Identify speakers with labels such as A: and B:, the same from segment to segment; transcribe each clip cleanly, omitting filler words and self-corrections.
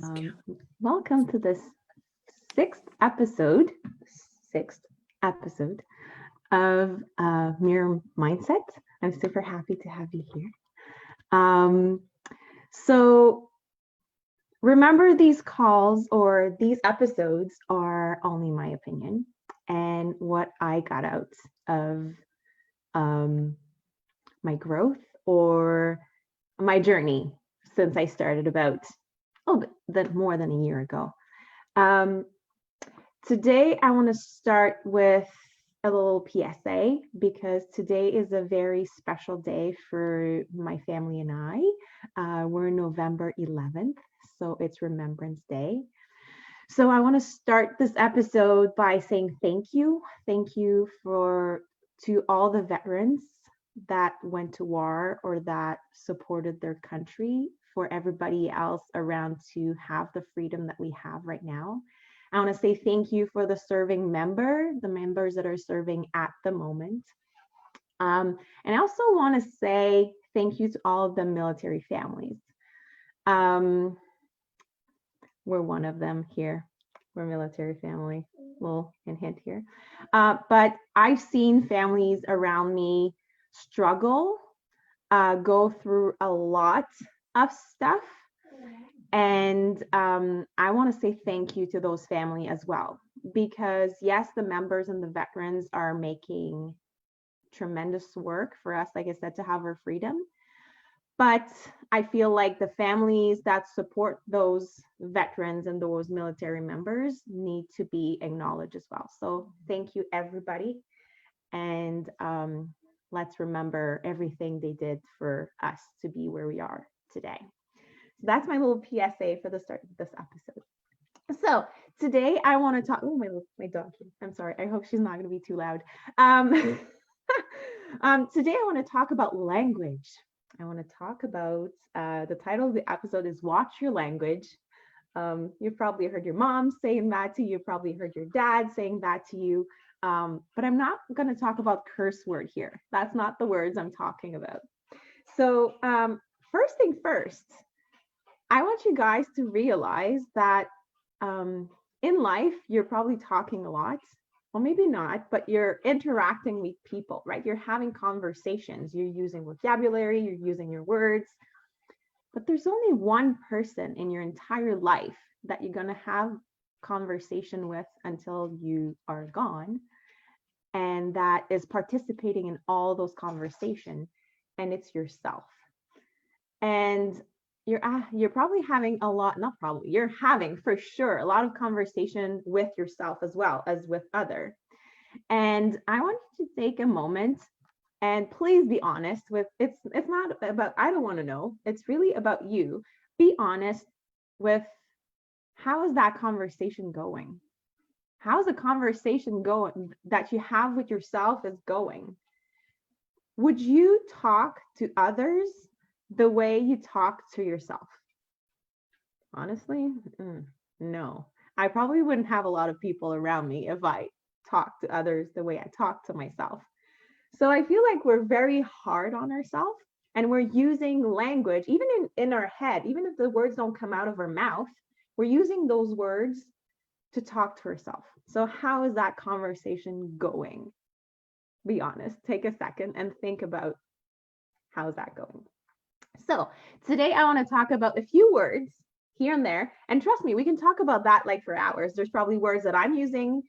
A: Um, Welcome to this sixth episode, sixth episode of Myriam Mindset. I'm super happy to have you here. Um, so remember, these calls or these episodes are only my opinion and what I got out of um, my growth or my journey since I started about more than a year ago. Um, Today, I want to start with a little PSA because today is a very special day for my family and I. We're November 11th, so it's Remembrance Day. So I want to start this episode by saying thank you. Thank you to all the veterans that went to war or that supported their country, for everybody else around to have the freedom that we have right now. I want to say thank you for the the members that are serving at the moment. And I also want to say thank you to all of the military families. Um, we're one of them here. We're military family, little hint here. But I've seen families around me struggle, go through a lot of stuff. And I want to say thank you to those family as well, because yes, the members and the veterans are making tremendous work for us, like I said, to have our freedom. But I feel like the families that support those veterans and those military members need to be acknowledged as well. So thank you, everybody. And let's remember everything they did for us to be where we are today. So that's my little PSA for the start of this episode. So today I want to talk. Oh, my dog. I'm sorry. I hope she's not going to be too loud. Today I want to talk about language. I want to talk about the title of the episode is "Watch Your Language." You've probably heard your mom saying that to you. You've probably heard your dad saying that to you. But I'm not going to talk about curse word here. That's not the words I'm talking about. So first thing first. I want you guys to realize that in life, you're probably talking a lot. Well, maybe not, but you're interacting with people, right? You're having conversations. You're using vocabulary, you're using your words. But there's only one person in your entire life that you're going to have conversation with until you are gone. And that is participating in all those conversations. And it's yourself. And you're probably having you're having for sure a lot of conversation with yourself as well as with other. And I want you to take a moment and please be honest with it's not about I don't want to know. It's really about you. Be honest with how is that conversation going? How's the conversation going that you have with yourself is going? Would you talk to others the way you talk to yourself? Honestly, no. I probably wouldn't have a lot of people around me if I talked to others the way I talk to myself. So I feel like we're very hard on ourselves and we're using language, even in our head, even if the words don't come out of our mouth, we're using those words to talk to ourselves. So how is that conversation going? Be honest, take a second and think about how's that going. So today I want to talk about a few words here and there. And trust me, we can talk about that like for hours. There's probably words that I'm using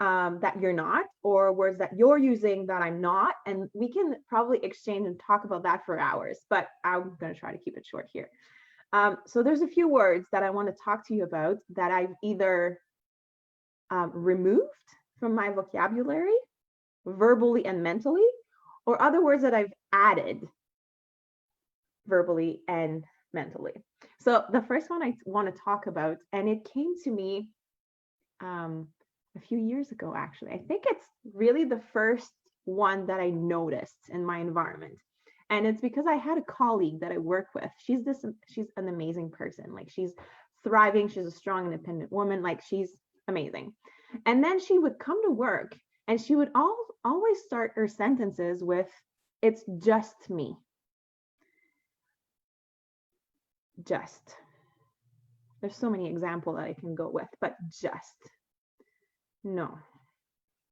A: that you're not, or words that you're using that I'm not. And we can probably exchange and talk about that for hours, but I'm going to try to keep it short here. So there's a few words that I want to talk to you about that I've either removed from my vocabulary, verbally and mentally, or other words that I've added verbally and mentally. So the first one I want to talk about, and it came to me a few years ago, actually. I think it's really the first one that I noticed in my environment. And it's because I had a colleague that I work with. She's an amazing person. Like she's thriving. She's a strong, independent woman. Like she's amazing. And then she would come to work and she would always start her sentences with, "It's just me." Just. There's so many examples that I can go with, but just. No.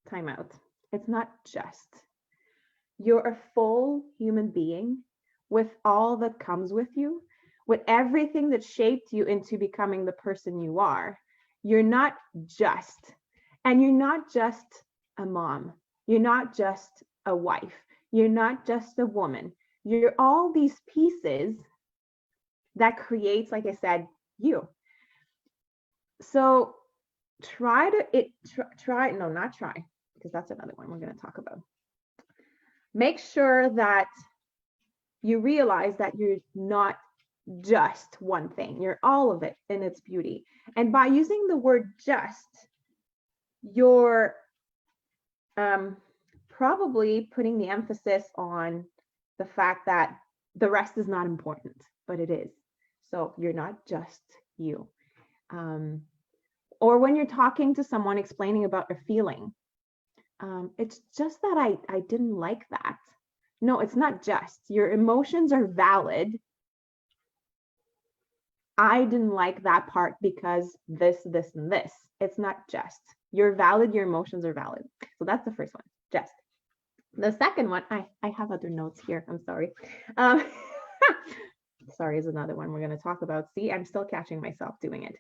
A: Time out. It's not just. You're a full human being with all that comes with you, with everything that shaped you into becoming the person you are. You're not just. And you're not just a mom. You're not just a wife. You're not just a woman. You're all these pieces that creates, like I said, you. So try, no, not try, because that's another one we're going to talk about. Make sure that you realize that you're not just one thing. You're all of it in its beauty. And by using the word just, you're probably putting the emphasis on the fact that the rest is not important, but it is. So you're not just you. Or when you're talking to someone explaining about a feeling, it's just that I didn't like that. No, it's not just. Your emotions are valid. I didn't like that part because this, and this. It's not just. You're valid, your emotions are valid. So that's the first one, just. The second one, I have other notes here, I'm sorry. Sorry is another one we're going to talk about. See, I'm still catching myself doing it.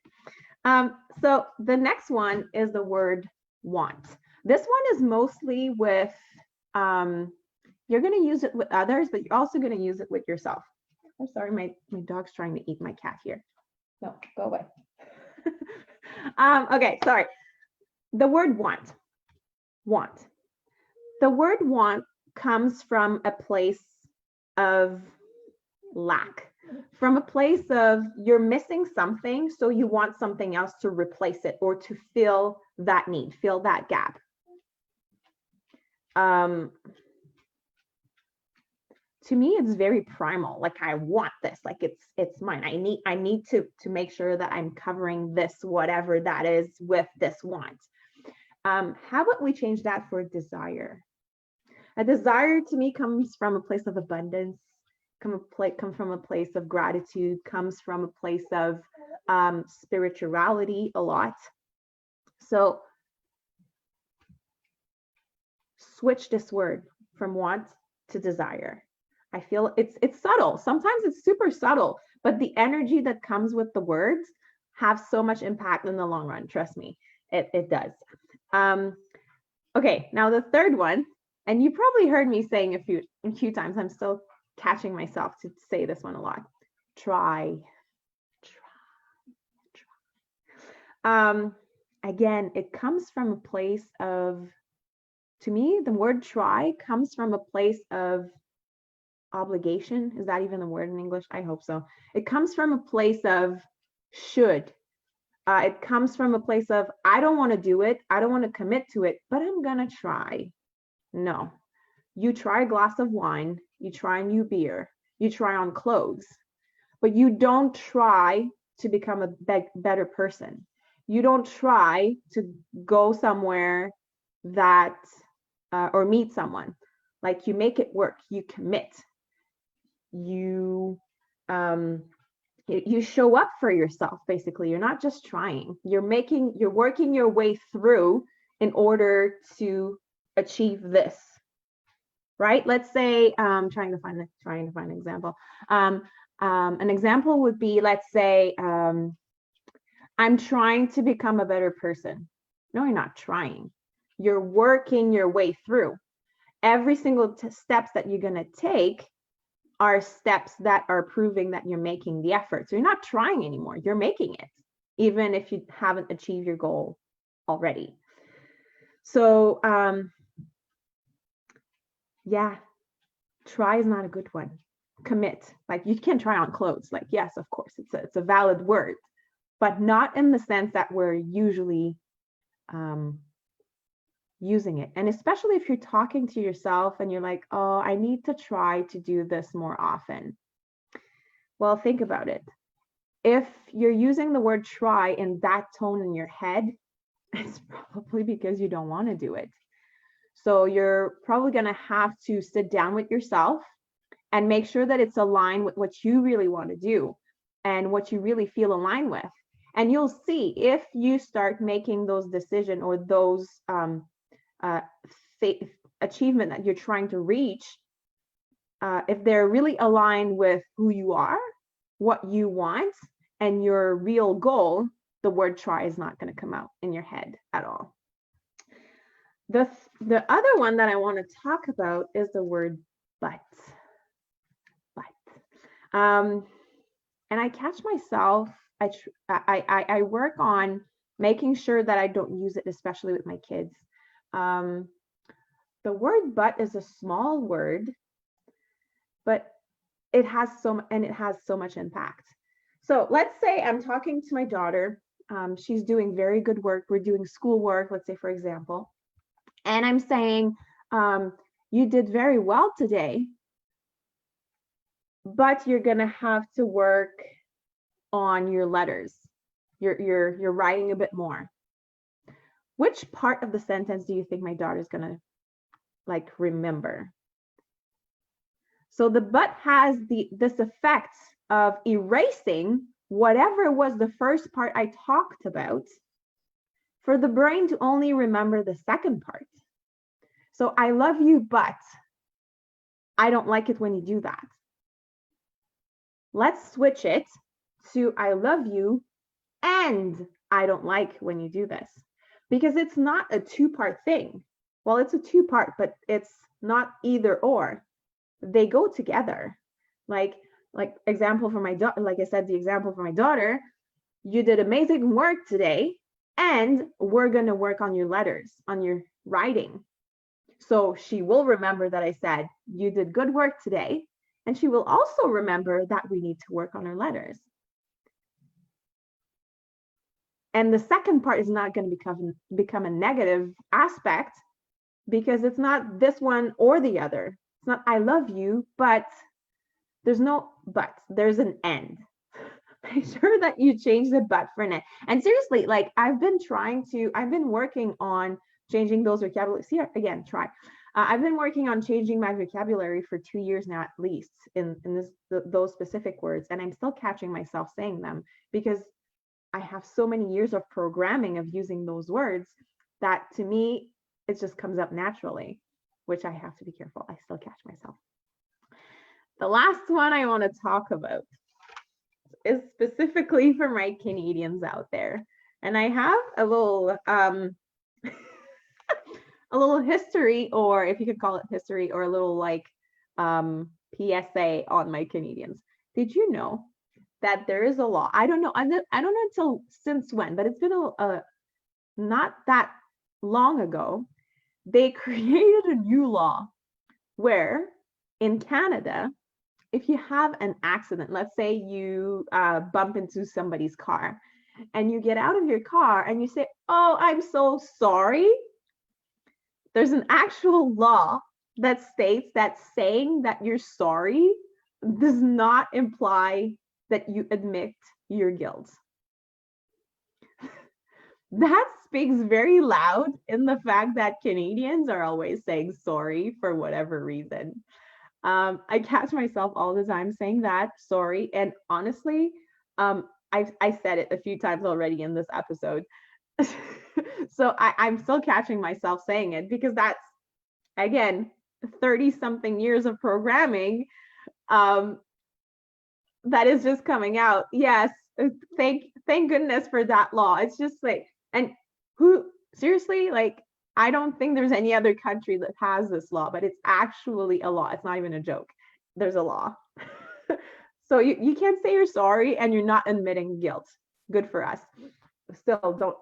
A: So the next one is the word want. This one is mostly with, you're going to use it with others, but you're also going to use it with yourself. I'm sorry, my dog's trying to eat my cat here. No, go away. Okay, sorry. The word want. The word want comes from a place of lack, from a place of you're missing something, so you want something else to replace it or to fill that need, fill that gap. To me, it's very primal. Like, I want this, like it's mine. I need to make sure that I'm covering this, whatever that is, with this want. How about we change that for desire? A desire to me comes from a place of abundance, come from a place of gratitude, comes from a place of spirituality a lot. So switch this word from want to desire. I feel it's subtle. Sometimes it's super subtle, but the energy that comes with the words have so much impact in the long run. Trust me, it does. Okay, now the third one, and you probably heard me saying a few times, I'm still catching myself to say this one a lot. Try. Again, it comes from a place of, to me, the word try comes from a place of obligation. Is that even a word in English? I hope so. It comes from a place of should. It comes from a place of, I don't want to do it. I don't want to commit to it, but I'm going to try. No, you try a glass of wine, you try a new beer, you try on clothes, but you don't try to become a better person. You don't try to go somewhere that, or meet someone. Like, you make it work, you commit. You show up for yourself, basically. You're not just trying. You're working your way through in order to achieve this, right? Let's say, trying to find an example. An example would be, let's say, I'm trying to become a better person. No, you're not trying. You're working your way through. Every single steps that you're going to take are steps that are proving that you're making the effort. So you're not trying anymore. You're making it, even if you haven't achieved your goal already. So, yeah, try is not a good one. Commit. Like, you can try on clothes. Like, yes, of course, it's a valid word, but not in the sense that we're usually using it. And especially if you're talking to yourself and you're like, oh, I need to try to do this more often. Well, think about it. If you're using the word try in that tone in your head, it's probably because you don't want to do it. So you're probably going to have to sit down with yourself and make sure that it's aligned with what you really want to do and what you really feel aligned with. And you'll see if you start making those decisions or those uh, achievement that you're trying to reach, if they're really aligned with who you are, what you want, and your real goal, the word try is not going to come out in your head at all. The other one that I want to talk about is the word but. And I catch myself, I work on making sure that I don't use it, especially with my kids. The word but is a small word, but it has so much impact. So let's say I'm talking to my daughter. She's doing very good work. We're doing schoolwork, let's say, for example. And I'm saying, you did very well today, but you're going to have to work on your letters. You're writing a bit more. Which part of the sentence do you think my daughter's going to like remember? So the but has this effect of erasing whatever was the first part I talked about for the brain to only remember the second part. So I love you, but I don't like it when you do that. Let's switch it to I love you and I don't like when you do this, because it's not a two-part thing. Well, it's a two-part, but it's not either or. They go together. Like example for my daughter, like I said, the example for my daughter, you did amazing work today, and we're going to work on your letters, on your writing. So she will remember that I said, you did good work today. And she will also remember that we need to work on our letters. And the second part is not going to become a negative aspect, because it's not this one or the other. It's not I love you, but there's no but, there's an end. Make sure that you change the but for an end. And seriously, like I've been working on changing those vocabularies. See, again, try. I've been working on changing my vocabulary for 2 years now, at least in those specific words. And I'm still catching myself saying them because I have so many years of programming of using those words that to me, it just comes up naturally, which I have to be careful. I still catch myself. The last one I want to talk about is specifically for my Canadians out there. And I have a little a little history, or if you could call it history, or a little like PSA on my Canadians. Did you know that there is a law? I don't know until since when, but it's been not that long ago. They created a new law where in Canada, if you have an accident, let's say you bump into somebody's car and you get out of your car and you say, oh, I'm so sorry. There's an actual law that states that saying that you're sorry does not imply that you admit your guilt. That speaks very loud in the fact that Canadians are always saying sorry for whatever reason. I catch myself all the time saying that, sorry. And honestly, I said it a few times already in this episode. So I'm still catching myself saying it because that's, again, 30 something years of programming that is just coming out. Yes, thank goodness for that law. It's just like, and who, seriously, like, I don't think there's any other country that has this law, but it's actually a law. It's not even a joke. There's a law. So you can't say you're sorry and you're not admitting guilt. Good for us. Still,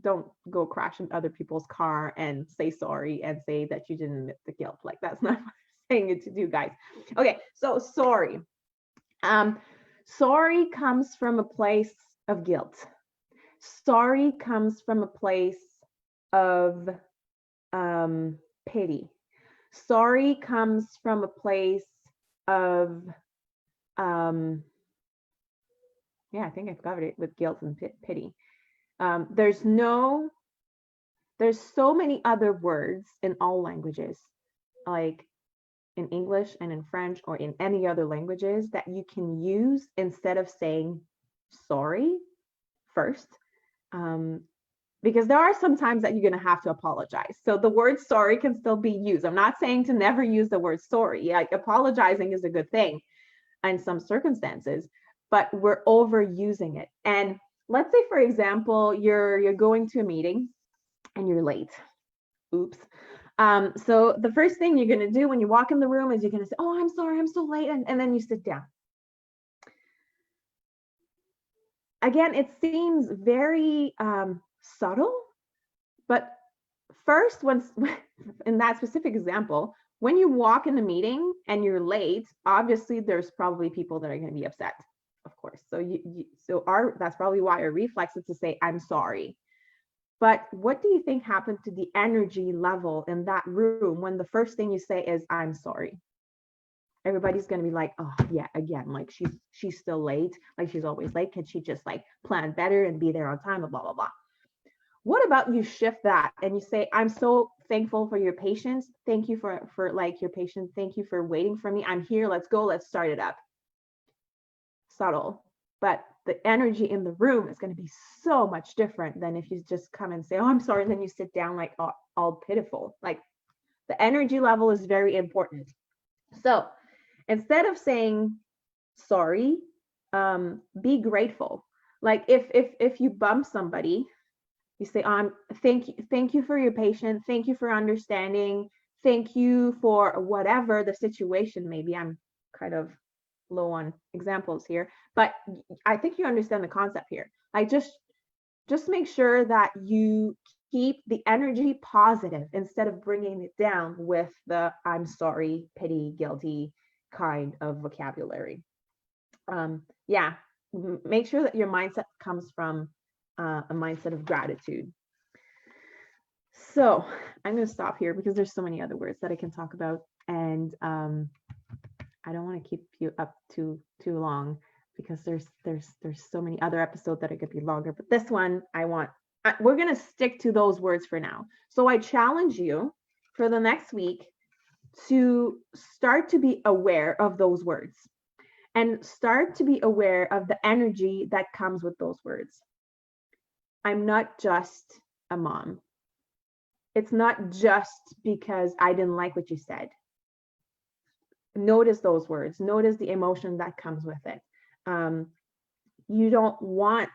A: don't go crash into other people's car and say sorry and say that you didn't admit the guilt. Like, that's not what I'm saying it to do, guys. Okay, so sorry. Sorry comes from a place of guilt. Sorry comes from a place of pity. Sorry comes from a place of I think I've covered it with guilt and pity. There's so many other words in all languages, like in English and in French or in any other languages, that you can use instead of saying sorry first. Because there are some times that you're going to have to apologize. So the word sorry can still be used. I'm not saying to never use the word sorry. Like apologizing is a good thing in some circumstances, but we're overusing it. And let's say, for example, you're going to a meeting and you're late. Oops. So the first thing you're going to do when you walk in the room is you're going to say, oh, I'm sorry, I'm so late. And then you sit down. Again, it seems very subtle, but first, once in that specific example, when you walk in a meeting and you're late, obviously there's probably people that are going to be upset, of course. So that's probably why our reflex is to say, I'm sorry. But what do you think happened to the energy level in that room when the first thing you say is, I'm sorry? Everybody's going to be like, oh yeah, again, like she's still late, like she's always late. Can she just like plan better and be there on time, blah blah blah. What about you shift that and you say, I'm so thankful for your patience. Thank you for like your patience. Thank you for waiting for me. I'm here. Let's go. Let's start it up. Subtle, but the energy in the room is going to be so much different than if you just come and say, oh, I'm sorry. And then you sit down like all pitiful. Like the energy level is very important. So instead of saying sorry, be grateful. Like if you bump somebody, you say, thank you for your patience. Thank you for understanding. Thank you for whatever the situation may be. I'm kind of low on examples here, but I think you understand the concept here. Like just make sure that you keep the energy positive instead of bringing it down with the I'm sorry, pity, guilty kind of vocabulary. Yeah, make sure that your mindset comes from a mindset of gratitude. So I'm going to stop here because there's so many other words that I can talk about, and I don't want to keep you up too long because there's so many other episodes that it could be longer. But this one, we're going to stick to those words for now. So I challenge you for the next week to start to be aware of those words and start to be aware of the energy that comes with those words. I'm not just a mom. It's not just because I didn't like what you said. Notice those words. Notice the emotion that comes with it. You don't want,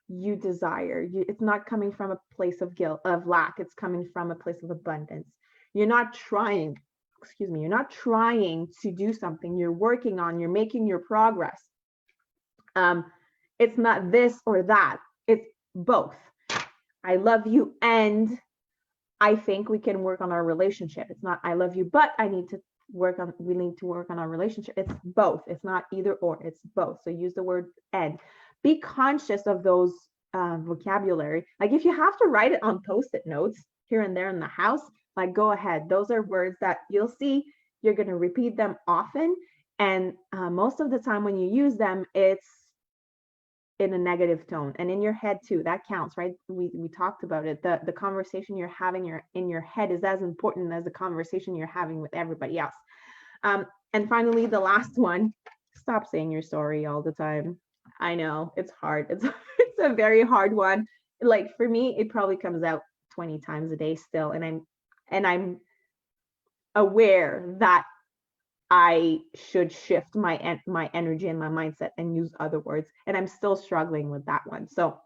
A: you desire. It's not coming from a place of guilt, of lack. It's coming from a place of abundance. You're not trying to do something. You're working on, you're making your progress. It's not this or that. It's both. I love you and I think we can work on our relationship. It's not I love you, but we need to work on our relationship. It's both. It's not either or, it's both. So use the word and. Be conscious of those vocabulary. Like if you have to write it on Post-it notes here and there in the house, like go ahead. Those are words that you'll see. You're going to repeat them often. And most of the time when you use them, it's in a negative tone and in your head too. That counts, right? We talked about it. The conversation you're having in your head is as important as the conversation you're having with everybody else. And finally, the last one, stop saying you're sorry all the time. I know it's hard. It's a very hard one. Like for me, it probably comes out 20 times a day still. And I'm aware that I should shift my energy and my mindset and use other words. And I'm still struggling with that one. So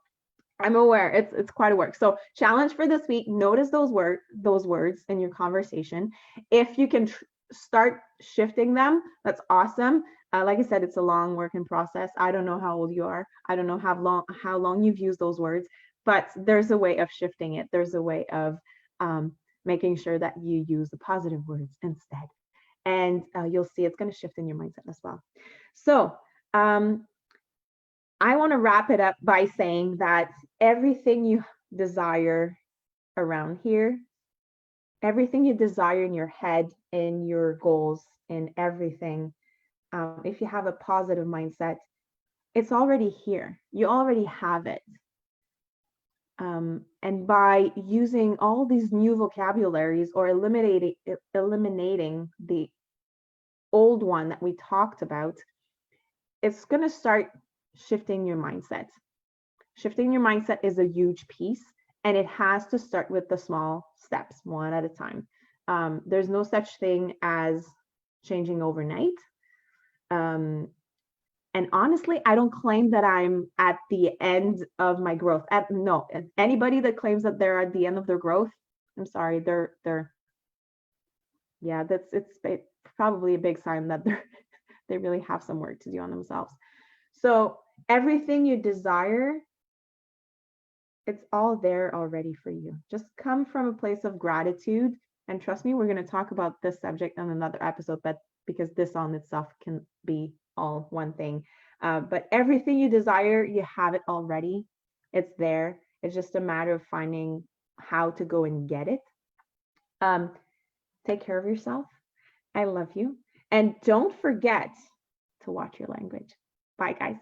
A: I'm aware it's quite a work. So challenge for this week, notice those words in your conversation. If you can start shifting them, that's awesome. Like I said, it's a long working process. I don't know how old you are. I don't know how long you've used those words, but there's a way of shifting it. There's a way of making sure that you use the positive words instead. And you'll see it's going to shift in your mindset as well. So I want to wrap it up by saying that everything you desire around here, everything you desire in your head, in your goals, in everything, if you have a positive mindset, it's already here. You already have it. And by using all these new vocabularies or eliminating the old one that we talked about, it's going to start shifting your mindset. Shifting your mindset is a huge piece, and it has to start with the small steps, one at a time. There's no such thing as changing overnight. And honestly, I don't claim that I'm at the end of my growth. No, anybody that claims that they're at the end of their growth, I'm sorry, yeah, it's probably a big sign that they really have some work to do on themselves. So everything you desire, it's all there already for you. Just come from a place of gratitude. And trust me, we're going to talk about this subject in another episode, but because this on itself can be all one thing. But everything you desire, you have it already. It's there. It's just a matter of finding how to go and get it. Take care of yourself. I love you. And don't forget to watch your language. Bye, guys.